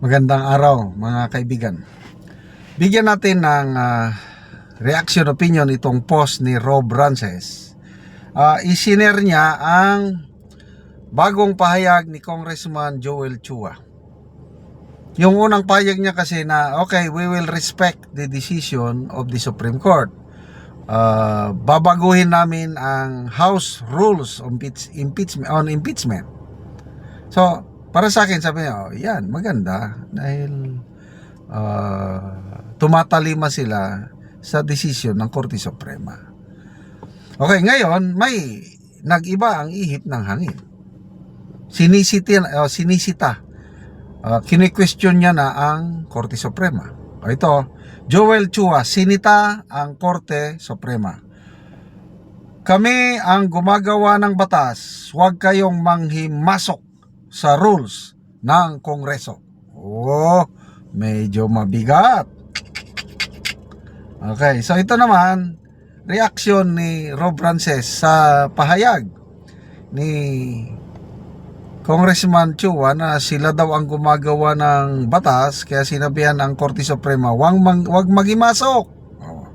Magandang araw mga kaibigan. Bigyan natin ng reaction opinion itong post ni Rob Rances. Isinare niya ang bagong pahayag ni Congressman Joel Chua. Yung unang pahayag niya kasi na okay, we will respect the decision of the Supreme Court. Babaguhin namin ang House Rules on impeachment. So, para sa akin, sabi niya, yan, maganda. Dahil tumatalima sila sa desisyon ng Korte Suprema. Okay, ngayon, may nag-iba ang ihip ng hangin. Sinisita. Kini-question niya na ang Korte Suprema. Ito, Joel Chua, sinita ang Korte Suprema. Kami ang gumagawa ng batas, huwag kayong manghimasok sa rules ng Kongreso. Oh, medyo mabigat. Okay, so ito naman, reaksyon ni Rob Rances sa pahayag ni Congressman Chua na sila daw ang gumagawa ng batas, kaya sinabihan ang Korte Suprema, wag maghimasok. Oh.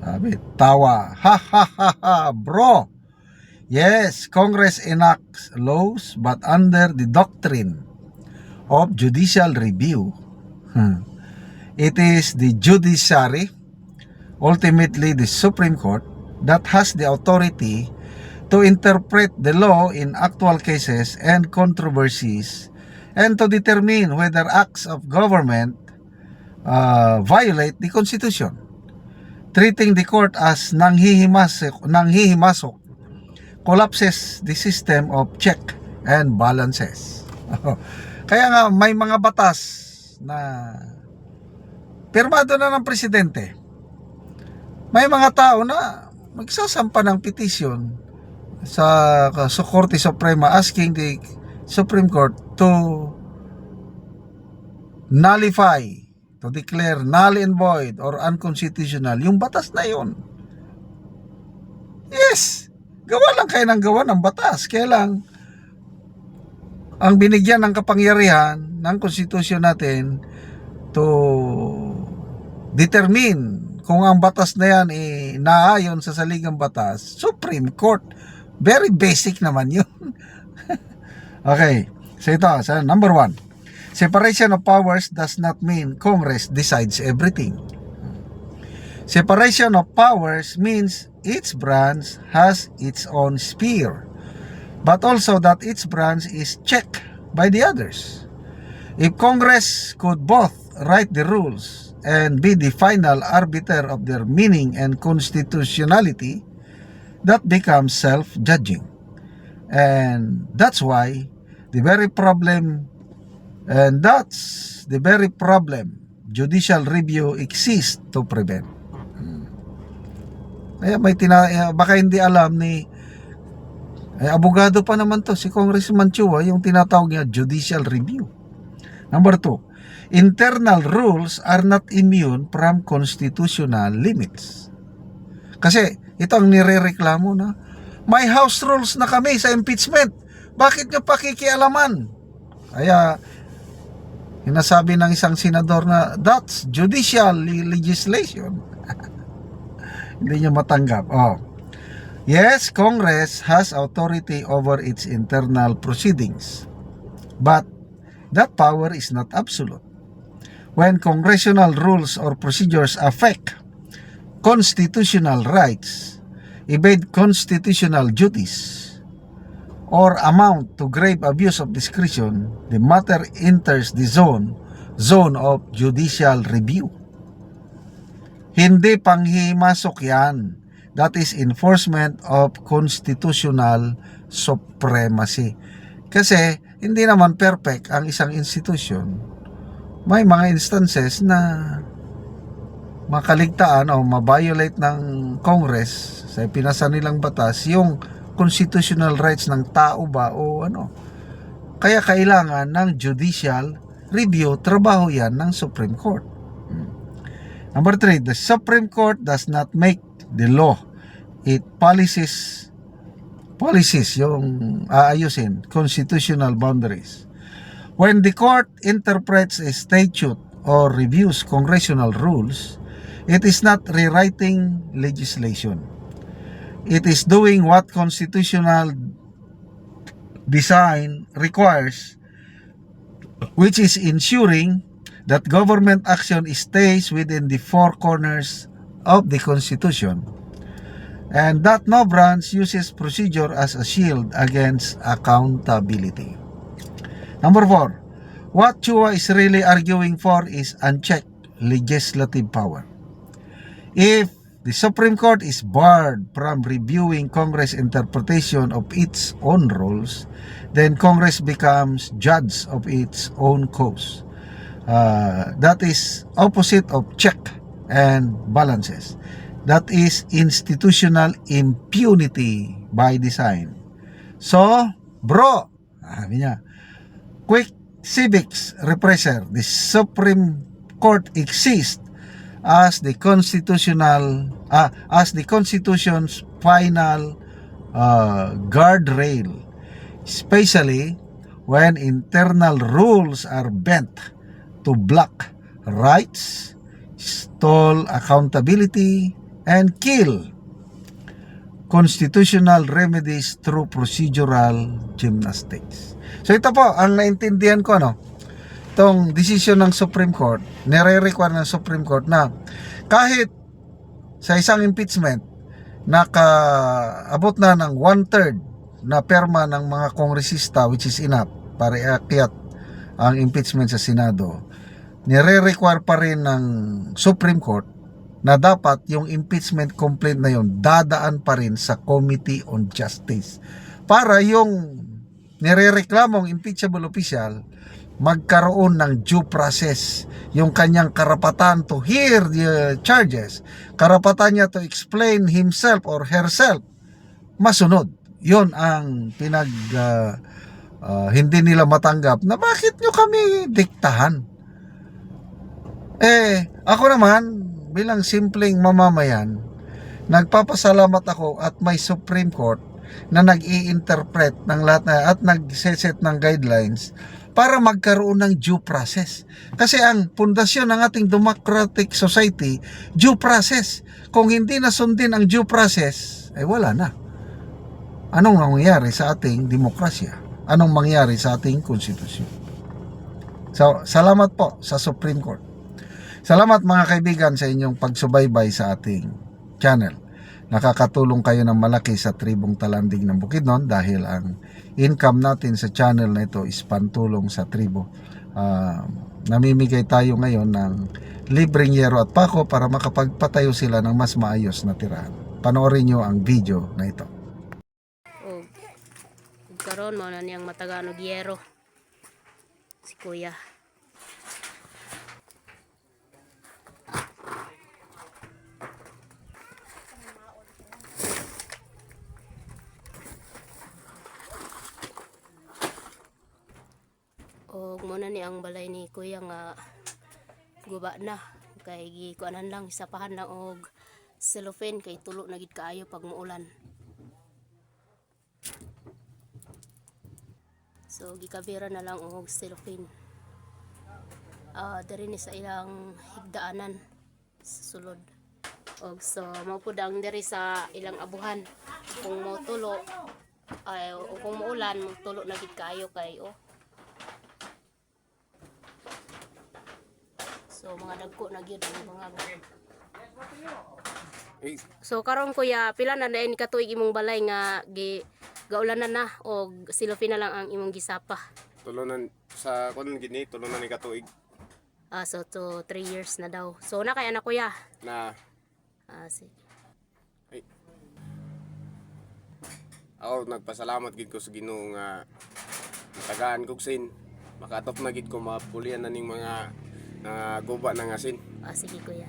Sabi, tawa. Ha ha ha ha, bro. Yes, Congress enacts laws but under the doctrine of judicial review. It is the judiciary, ultimately the Supreme Court, that has the authority to interpret the law in actual cases and controversies and to determine whether acts of government violate the Constitution. Treating the court as nanghihimasok collapses the system of check and balances. Kaya nga may mga batas na pirmado na ng presidente. May mga tao na magsasampa ng petition sa Korte Suprema asking the Supreme Court to nullify, to declare null and void or unconstitutional yung batas na yun. Yes! Gawa lang kayo ng gawa ng batas. Kaya lang, ang binigyan ng kapangyarihan ng konstitusyon natin to determine kung ang batas na yan naayon sa saligang batas, Supreme Court. Very basic naman yun. Okay. So ito, number 1. Separation of powers does not mean Congress decides everything. Separation of powers means each branch has its own sphere, but also that each branch is checked by the others. If Congress could both write the rules and be the final arbiter of their meaning and constitutionality, that becomes self-judging. And that's the very problem judicial review exists to prevent. Kaya baka hindi alam ni abogado pa naman to si Congressman Chua, yung tinatawag niya judicial review. Number 2, internal rules are not immune from constitutional limits. Kasi ito ang nirereklamo na may house rules na kami sa impeachment. Bakit nyo pakikialaman? Kaya hinasabi ng isang senador na that's judicial legislation. Hindi niya matanggap. Yes, Congress has authority over its internal proceedings, but that power is not absolute. When congressional rules or procedures affect constitutional rights, evade constitutional duties, or amount to grave abuse of discretion, the matter enters the zone of judicial review. Hindi panghimasok yan. That is enforcement of constitutional supremacy. Kasi hindi naman perfect ang isang institution. May mga instances na makaligtaan o mabiolate ng Congress sa pinasa nilang batas yung constitutional rights ng tao ba o ano. Kaya kailangan ng judicial review, trabaho yan ng Supreme Court. Number 3, the Supreme Court does not make the law. It policies yung aayusin, constitutional boundaries. When the court interprets a statute or reviews congressional rules, it is not rewriting legislation. It is doing what constitutional design requires, which is ensuring that government action stays within the four corners of the Constitution, and that no branch uses procedure as a shield against accountability. Number 4, what Chua is really arguing for is unchecked legislative power. If the Supreme Court is barred from reviewing Congress' interpretation of its own rules, then Congress becomes judge of its own cause. That is opposite of check and balances. That is institutional impunity by design. So, bro, sabi niya, quick civics repressor, the Supreme Court exists as the Constitution's final guardrail, especially when internal rules are bent to block rights, stall accountability, and kill constitutional remedies through procedural gymnastics. So ito po ang naintindihan ko, no? Itong desisyon ng Supreme Court, nire-require ng Supreme Court na kahit sa isang impeachment nakaabot na ng 1/3 na perma ng mga kongresista, which is enough para iakyat ang impeachment sa Senado, nire-require pa rin ng Supreme Court na dapat yung impeachment complaint na yun dadaan pa rin sa Committee on Justice para yung nire-reklamong impeachable official magkaroon ng due process, yung kanyang karapatan to hear the charges, karapatan niya to explain himself or herself, masunod. Yun ang hindi nila matanggap na bakit nyo kami diktahan. Ako naman bilang simpleng mamamayan, nagpapasalamat ako at may Supreme Court na nag-i-interpret ng lahat at nag-set ng guidelines para magkaroon ng due process. Kasi ang pundasyon ng ating democratic society, due process. Kung hindi nasundin ang due process, wala na. Anong mangyayari sa ating demokrasya? Anong mangyayari sa ating konstitusyon? So, salamat po sa Supreme Court. Salamat mga kaibigan sa inyong pagsubaybay sa ating channel. Nakakatulong kayo ng malaki sa tribong Talanding ng Bukidnon dahil ang income natin sa channel na ito is pantulong sa tribo. Namimigay tayo ngayon ng libreng yero at pako para makapagpatayo sila ng mas maayos na tirahan. Panoorin nyo ang video na ito. Karon mo na niyang matagaan og yero si kuya. Og mo na ni ang balay ni kuya nga guba na kay gikuanan lang isapahan lang og cellophane kay tulo na gid kaayo pag muulan. So gikabira na lang og cellophane. Diri ni sa ilang higdaanan sa sulod. Og so mao pud ang diri sa ilang abuhan. Kung mo tulo ay kung muulan mo tulo na gid kaayo kay So mga dagko na gyud ang mga. So karon kuya, pila na dayon katuig imong balay nga gaulanan na o silopin na lang ang imong gisapa? Tulunan sa kun gini, tulunan ni katuig. So to 3 years na daw. So na kay anak kuya. Na Sige. ay, ako nagpasalamat gid ko sa Ginoo nga tagaan kog sin. Makatop na gid ko mapulian na ning mga guba ng asin. Sige kuya.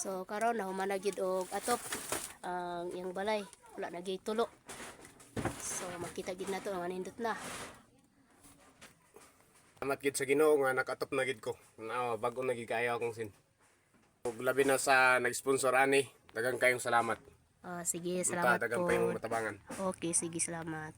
So karon na human na gyud og atop ang iyang balay. wala na gyud tulo. So makita gid nato nga nindot na. Salamat gid sa Ginoo nga nakatop na gid ko. Bago na gid kaayo akong sin. Ug labi na sa nag-sponsor ani, daghang kayong salamat. Sige, salamat Daghang po. pa yung matabangan. Okay, sige, salamat.